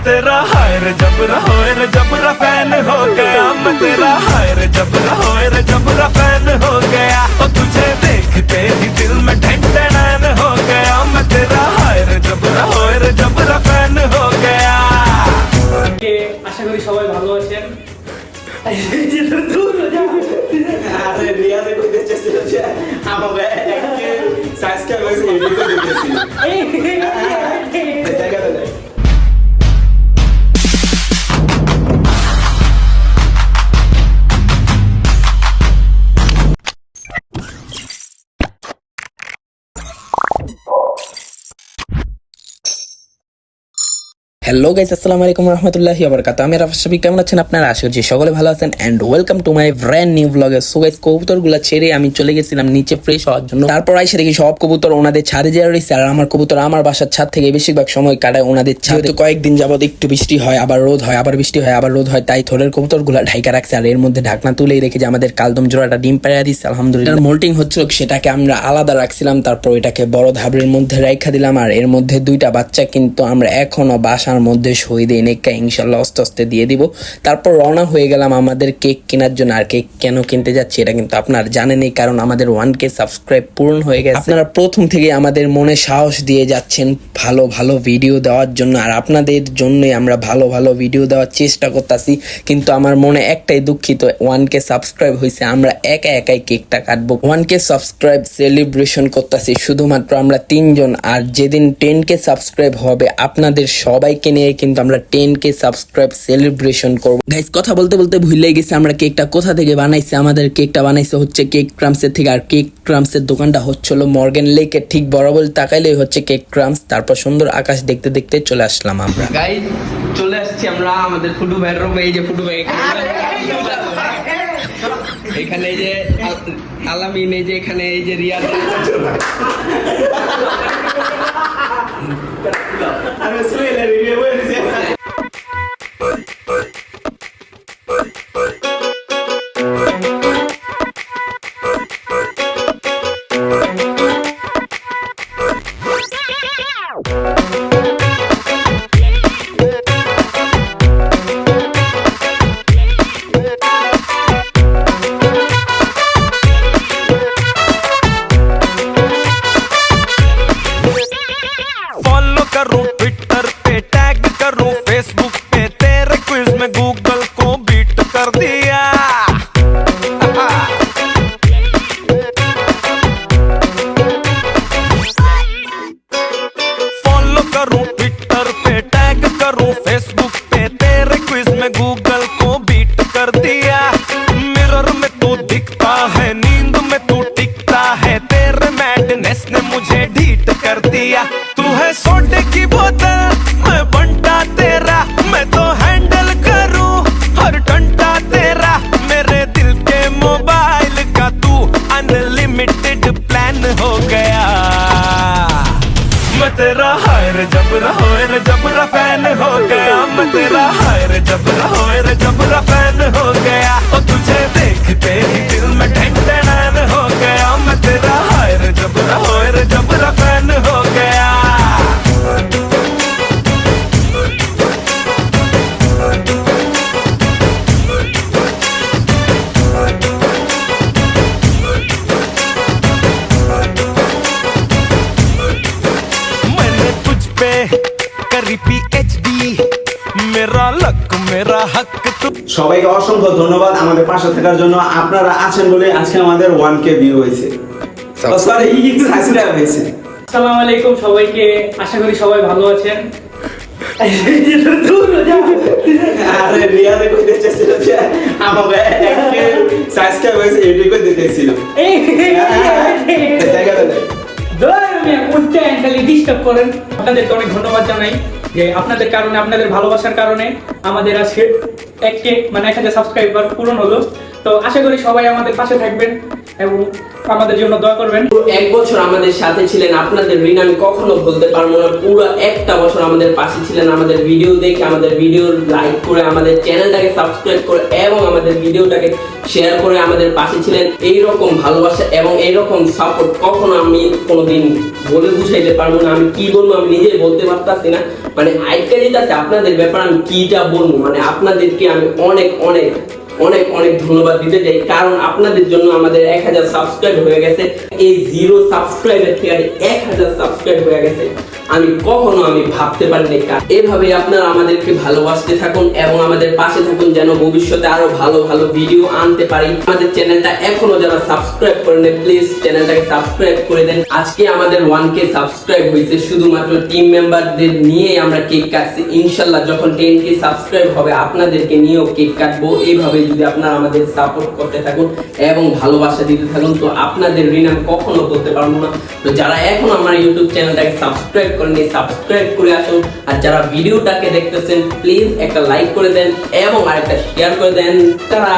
तेरा हाय रे जबरा होए रे जबरा फैन हो गया मैं तेरा हाय रे जबरा होए रे जबरा फैन हो गया और तुझे देखते ही दिल में ढंढन हो गया मैं तेरा हाय रे जबरा होए रे जबरा फैन हो गया। আশা করি সবাই ভালো আছেন। আরে রিয়াদে কইতে চাইছিল যে আমাকে এককে সাবস্ক্রাইব হইছে এডিট করে দিতেছিল দেখা যায়। হ্যালো গাইস, আসসালামু আলাইকুম রহমতুল্লাহি ওয়া বারাকাতুহু। আমি রাফা শফি, কেমন আছেন আপনারা? আশা করছি সকলে ভালো আছেন and welcome to my brand new ব্লগে। সো গাইস, কবুতরগুলো ছেড়ে আমি চলে গেছিলাম নিচে ফ্রেশ হওয়ার জন্য। তারপর আইসা দেখি সব কবুতর ওনাদের ছাদে যেয়ে রয়েছে, আর আমার কবুতর আমার বাসার ছাদ থেকে বেশিরভাগ সময় কাটায় ওনাদের ছাদে। কয়েকদিন যাবত একটু বৃষ্টি হয়, আবার রোদ হয়, আবার বৃষ্টি হয়, আবার রোদ হয়, তাই থরের কবুতরগুলো ঢাইকা রাখছে। আর এর মধ্যে ঢাকনা তুলেই রেখে যে আমাদের কালদম জোড়াটা ডিম পাড়া দিচ্ছে আলহামদুলিল্লাহ। মোল্টিং হচ্ছিল, সেটাকে আমরা আলাদা রাখছিলাম, তারপর এটাকে বড় ধাবড়ের মধ্যে রেখা দিলাম। আর এর মধ্যে দুইটা বাচ্চা কিন্তু আমরা এখনো বাসার মধ্যে শহীদ এনেকা ইনশাল্লাহ আস্তে আস্তে দিয়ে দিব। তারপর রওনা হয়ে গেলাম আমাদের কেক কেনার জন্য। আর কেক কেন কিনতে যাচ্ছি এটা কিন্তু আপনারা জানেনই, কারণ আমাদের 1K সাবস্ক্রাইব পূরণ হয়ে গেছে। আপনারা প্রথম থেকে আমাদের মনে সাহস দিয়ে যাচ্ছেন ভালো ভালো ভিডিও দেওয়ার জন্য, আর আপনাদের জন্যই আমরা ভালো ভালো ভিডিও দেওয়ার চেষ্টা করতেছি। কিন্তু আমার মনে একটাই দুঃখিত, 1K সাবস্ক্রাইব হয়েছে, আমরা একাই কেকটা কাটবো। 1K সাবস্ক্রাইব সেলিব্রেশন করতেছি শুধুমাত্র আমরা 3 জন। আর যেদিন 10K সাবস্ক্রাইব হবে আপনাদের সবাইকে নিয়ে কিন্তু আমরা 10K সাবস্ক্রাইব সেলিব্রেশন করব। গাইস, কথা বলতে বলতে ভুলে গেছি আমরা কেকটা কোথা থেকে বানাইছি। আমাদের কেকটা বানাইছে হচ্ছে কেক ক্রামসের থেকে। আর কেক ক্রামসের দোকানটা হচ্ছিল মর্গান লেকের ঠিক বরাবর তাকাইলেই হচ্ছে কেক ক্রামস। তারপর সুন্দর আকাশ দেখতে দেখতে চলে আসলাম আমরা। গাইস, চলে আসছি আমরা আমাদের ফুটু ভাইয়ের রুমে। এই যে ফুটু ভাই এখানে, এই যে আলামিন, এই যে এখানে, এই যে রিয়াদ, আমি সুইলে রিভিউ করেছি। फॉलो करूं ट्विटर पे, टैग करूं फेसबुक पे, तेरे क्विज में गूगल को बीट कर दिया। फॉलो करूं ट्विटर पे, टैग करूं फेसबुक पे, तेरे क्विज में गूगल को बीट कर दिया। मिरर में तू दिखता है, नींद में तू टिकता है, तेरे मैडनेस ने मुझे ढीठ कर दिया। तू है सोडे की बोतल, मैं बंटा तेरा, मैं तो हैंडल करूं हर घंटा तेरा। मेरे दिल के मोबाइल का तू अनलिमिटेड प्लान हो गया। मैं तेरा हाय रे जबरा होए रे जबरा फैन हो गया मैं तेरा हाय रे जबरा होए रे जबरा फैन हो गया और तुझे देखते ही दिल में ढंढन हो गया मैं तेरा हाय रे जबरा होए रे जबरा फैन हो गया। मैंने तुझ पे करी PhD, मेरा लक मेरा हक तू। সবাইকে অসংখ্য ধন্যবাদ আমাদের পাশে থাকার জন্য। আপনারা আছেন বলে আজকে আমাদের 1K ভিউ হয়েছে, সরি সাবস্ক্রাইব হয়েছে। আসসালামু আলাইকুম সবাইকে, আশা করি সবাই ভালো আছেন। আরে রিয়াদে কইতে চাইছিল যে আমাকে এককে সাবস্ক্রাইব হয়েছে এডিট করে দিতেছিল দেখা যায়। ডিস্টার্ব করেন। আপনাদেরকে অনেক ধন্যবাদ জানাই যে আপনাদের কারণে, আপনাদের ভালোবাসার কারণে আমাদের আজকে 1K মানে 1000 সাবস্ক্রাইবার পূরণ হলো। তো আশা করি সবাই আমাদের পাশে থাকবেন এবং আমাদের জন্য দোয়া করবেন। পুরো 1 বছর আমাদের সাথে ছিলেন, আপনাদের ঋণ আমি কখনো ভুলতে পারবো না। পুরো একটা বছর আমাদের পাশে ছিলেন, আমাদের ভিডিও দেখে, আমাদের ভিডিও লাইক করে, আমাদের চ্যানেলটাকে সাবস্ক্রাইব করে এবং আমাদের ভিডিওটাকে শেয়ার করে আমাদের পাশে ছিলেন। এইরকম ভালোবাসা এবং এইরকম সাপোর্ট কখনো আমি কোনোদিন বলে বুঝাইতে পারবো না। আমি কি বলবো আমি নিজেই বলতে পারতাছি না, মানে আইকা যেটাছে আপনাদের ব্যাপারে আমি কিটা বলবো। মানে আপনাদেরকে আমি অনেক অনেক অনেক অনেক ধন্যবাদ দিতে চাই, কারণ আপনাদের জন্য আমাদের 1000 সাবস্ক্রাইব হয়ে গেছে। এই 0 সাবস্ক্রাইবের থেকে 1000 সাবস্ক্রাইব হয়ে গেছে, আমি কখনো ভাবতে পারিনি। এভাবে আপনারা আমাদেরকে ভালোবাসতে থাকুন এবং আমাদের পাশে থাকুন, যেন ভবিষ্যতে আরো ভালো ভালো ভিডিও আনতে পারি। আমাদের চ্যানেলটা এখনো যারা সাবস্ক্রাইব করেন প্লিজ চ্যানেলটাকে সাবস্ক্রাইব করে দেন। আজকে আমাদের 1K সাবস্ক্রাইব হয়েছে, শুধুমাত্র টিম মেম্বারদের নিয়ে আমরা কেক কাটছি। ইনশাল্লাহ যখন 10K সাবস্ক্রাইব হবে আপনাদেরকে নিয়েও কেক কাটবো। এইভাবে যদি আপনারা আমাদের সাপোর্ট করতে থাকুন এবং ভালোবাসা দিতে থাকুন, তো আপনাদের ঋণ আমি কখনো করতে পারবো না। তো যারা এখন আমার ইউটিউব চ্যানেলটাকে সাবস্ক্রাইব করেননি সাবস্ক্রাইব করে আসুন, আর যারা ভিডিওটাকে দেখতেছেন প্লিজ একটা লাইক করে দেন এবং আরেকটা শেয়ার করে দেন। তারা